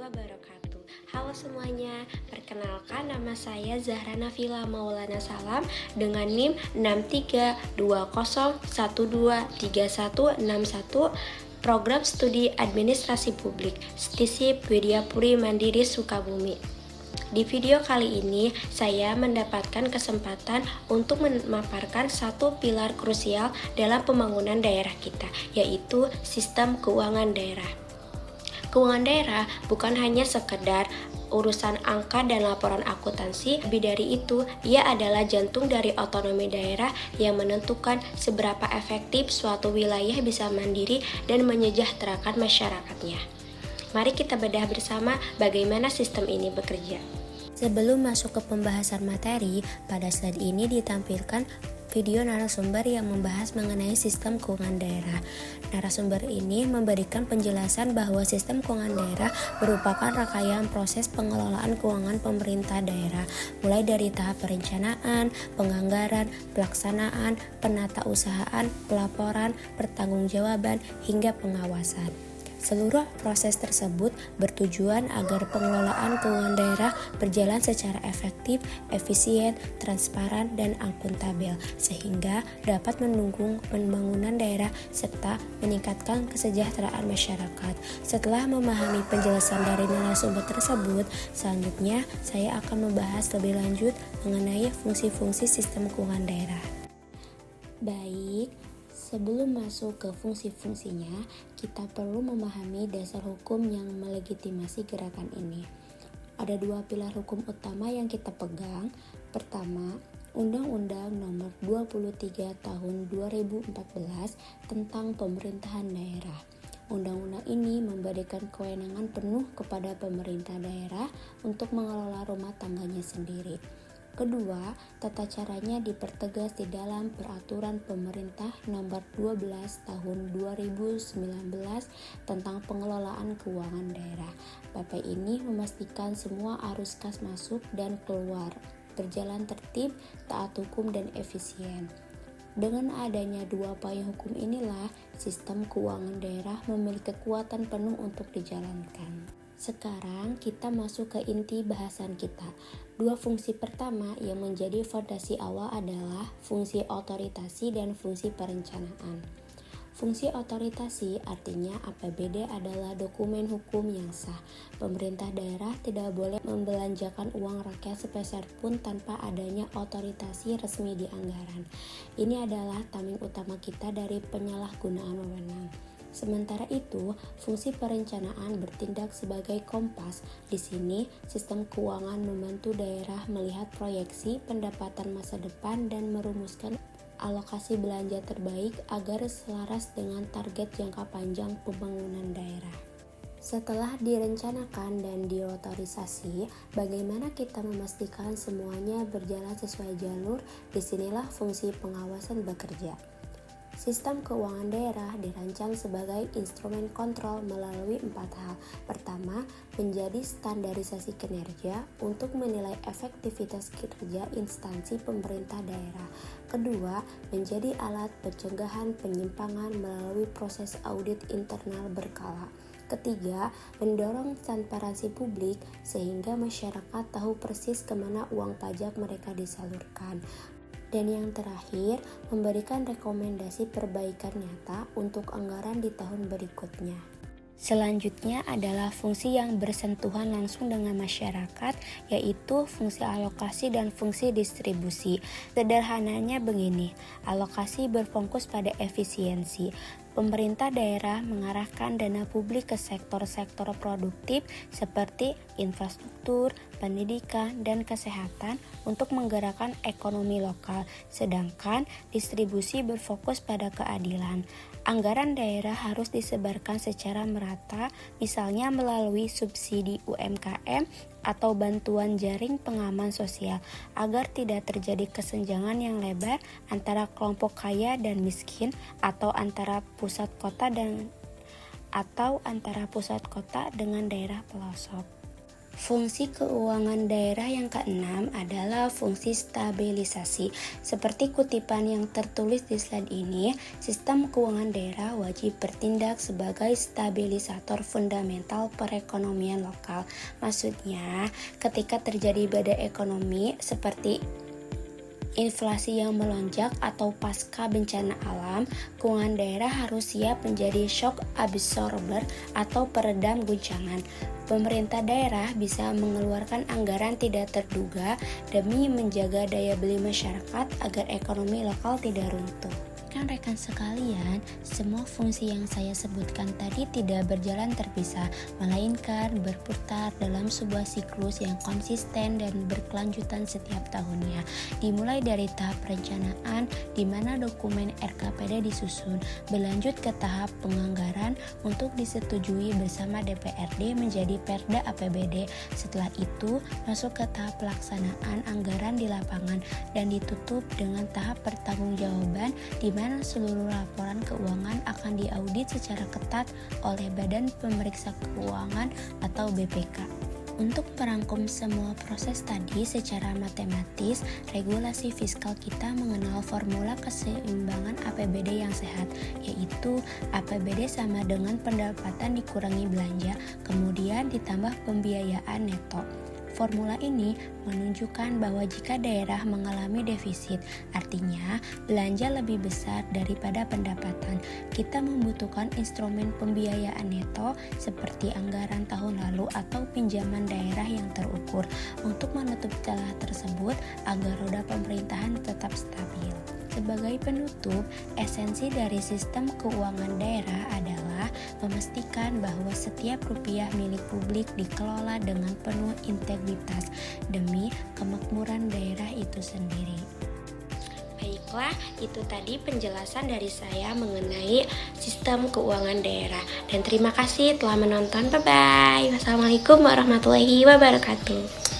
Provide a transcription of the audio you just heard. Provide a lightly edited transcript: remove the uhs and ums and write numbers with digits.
wabarakatuh. Halo semuanya, perkenalkan nama saya Zahra Nafila Maulana Salam dengan NIM 6320123161 Program Studi Administrasi Publik STISIP Widyapuri Mandiri Sukabumi. Di video kali ini, saya mendapatkan kesempatan untuk memaparkan satu pilar krusial dalam pembangunan daerah kita, yaitu sistem keuangan daerah. Keuangan daerah bukan hanya sekedar urusan angka dan laporan akuntansi, lebih dari itu, ia adalah jantung dari otonomi daerah yang menentukan seberapa efektif suatu wilayah bisa mandiri dan menyejahterakan masyarakatnya. Mari kita bedah bersama bagaimana sistem ini bekerja. Sebelum masuk ke pembahasan materi, pada slide ini ditampilkan video narasumber yang membahas mengenai sistem keuangan daerah. Narasumber ini memberikan penjelasan bahwa sistem keuangan daerah merupakan rangkaian proses pengelolaan keuangan pemerintah daerah, mulai dari tahap perencanaan, penganggaran, pelaksanaan, penatausahaan, pelaporan, pertanggungjawaban, hingga pengawasan. Seluruh proses tersebut bertujuan agar pengelolaan keuangan daerah berjalan secara efektif, efisien, transparan, dan akuntabel, sehingga dapat mendukung pembangunan daerah serta meningkatkan kesejahteraan masyarakat. Setelah memahami penjelasan dari narasumber tersebut, selanjutnya saya akan membahas lebih lanjut mengenai fungsi-fungsi sistem keuangan daerah. Baik, sebelum masuk ke fungsi-fungsinya, kita perlu memahami dasar hukum yang melegitimasi gerakan ini. Ada dua pilar hukum utama yang kita pegang. Pertama, Undang-Undang Nomor 23 Tahun 2014 tentang Pemerintahan Daerah. Undang-undang ini memberikan kewenangan penuh kepada pemerintah daerah untuk mengelola rumah tangganya sendiri. Kedua, tata caranya dipertegas di dalam Peraturan Pemerintah Nomor 12 Tahun 2019 tentang Pengelolaan Keuangan Daerah. PP ini memastikan semua arus kas masuk dan keluar berjalan tertib, taat hukum, dan efisien. Dengan adanya dua payung hukum inilah, sistem keuangan daerah memiliki kekuatan penuh untuk dijalankan. Sekarang kita masuk ke inti bahasan kita. Dua fungsi pertama yang menjadi fondasi awal adalah fungsi otoritasi dan fungsi perencanaan. Fungsi otoritasi artinya APBD adalah dokumen hukum yang sah. Pemerintah daerah tidak boleh membelanjakan uang rakyat sepeser pun tanpa adanya otoritasi resmi di anggaran. Ini adalah tameng utama kita dari penyalahgunaan wewenang. Sementara itu, fungsi perencanaan bertindak sebagai kompas. Di sini, sistem keuangan membantu daerah melihat proyeksi pendapatan masa depan dan merumuskan alokasi belanja terbaik agar selaras dengan target jangka panjang pembangunan daerah. Setelah direncanakan dan diotorisasi, bagaimana kita memastikan semuanya berjalan sesuai jalur? Disinilah fungsi pengawasan bekerja. Sistem keuangan daerah dirancang sebagai instrumen kontrol melalui 4 hal. Pertama, menjadi standarisasi kinerja untuk menilai efektivitas kinerja instansi pemerintah daerah. Kedua, menjadi alat pencegahan penyimpangan melalui proses audit internal berkala. Ketiga, mendorong transparansi publik sehingga masyarakat tahu persis kemana uang pajak mereka disalurkan. Dan yang terakhir, memberikan rekomendasi perbaikan nyata untuk anggaran di tahun berikutnya. Selanjutnya adalah fungsi yang bersentuhan langsung dengan masyarakat, yaitu fungsi alokasi dan fungsi distribusi. Sederhananya begini, alokasi berfokus pada efisiensi. Pemerintah daerah mengarahkan dana publik ke sektor-sektor produktif seperti infrastruktur, pendidikan, dan kesehatan untuk menggerakkan ekonomi lokal, sedangkan distribusi berfokus pada keadilan. Anggaran daerah harus disebarkan secara merata, misalnya melalui subsidi UMKM atau bantuan jaring pengaman sosial, agar tidak terjadi kesenjangan yang lebar antara kelompok kaya dan miskin atau antara pusat kota dengan daerah pelosok. Fungsi keuangan daerah yang keenam adalah fungsi stabilisasi. Seperti kutipan yang tertulis di slide ini, sistem keuangan daerah wajib bertindak sebagai stabilisator fundamental perekonomian lokal. Maksudnya, ketika terjadi badai ekonomi seperti inflasi yang melonjak atau pasca bencana alam, keuangan daerah harus siap menjadi shock absorber atau peredam guncangan. Pemerintah daerah bisa mengeluarkan anggaran tidak terduga demi menjaga daya beli masyarakat agar ekonomi lokal tidak runtuh. Rekan-rekan sekalian, semua fungsi yang saya sebutkan tadi tidak berjalan terpisah, melainkan berputar dalam sebuah siklus yang konsisten dan berkelanjutan setiap tahunnya. Dimulai dari tahap perencanaan, di mana dokumen RKPD disusun, berlanjut ke tahap penganggaran untuk disetujui bersama DPRD menjadi Perda APBD. Setelah itu, masuk ke tahap pelaksanaan anggaran di lapangan dan ditutup dengan tahap pertanggungjawaban di mana seluruh laporan keuangan akan diaudit secara ketat oleh Badan Pemeriksa Keuangan atau BPK. Untuk merangkum semua proses tadi secara matematis, regulasi fiskal kita mengenal formula keseimbangan APBD yang sehat, yaitu APBD sama dengan pendapatan dikurangi belanja, kemudian ditambah pembiayaan neto. Formula ini menunjukkan bahwa jika daerah mengalami defisit, artinya belanja lebih besar daripada pendapatan, kita membutuhkan instrumen pembiayaan neto seperti anggaran tahun lalu atau pinjaman daerah yang terukur untuk menutup celah tersebut agar roda pemerintahan tetap stabil. Sebagai penutup, esensi dari sistem keuangan daerah adalah memastikan bahwa setiap rupiah milik publik dikelola dengan penuh integritas demi kemakmuran daerah itu sendiri. Baiklah, itu tadi penjelasan dari saya mengenai sistem keuangan daerah. Dan terima kasih telah menonton. Bye-bye. Wassalamualaikum warahmatullahi wabarakatuh.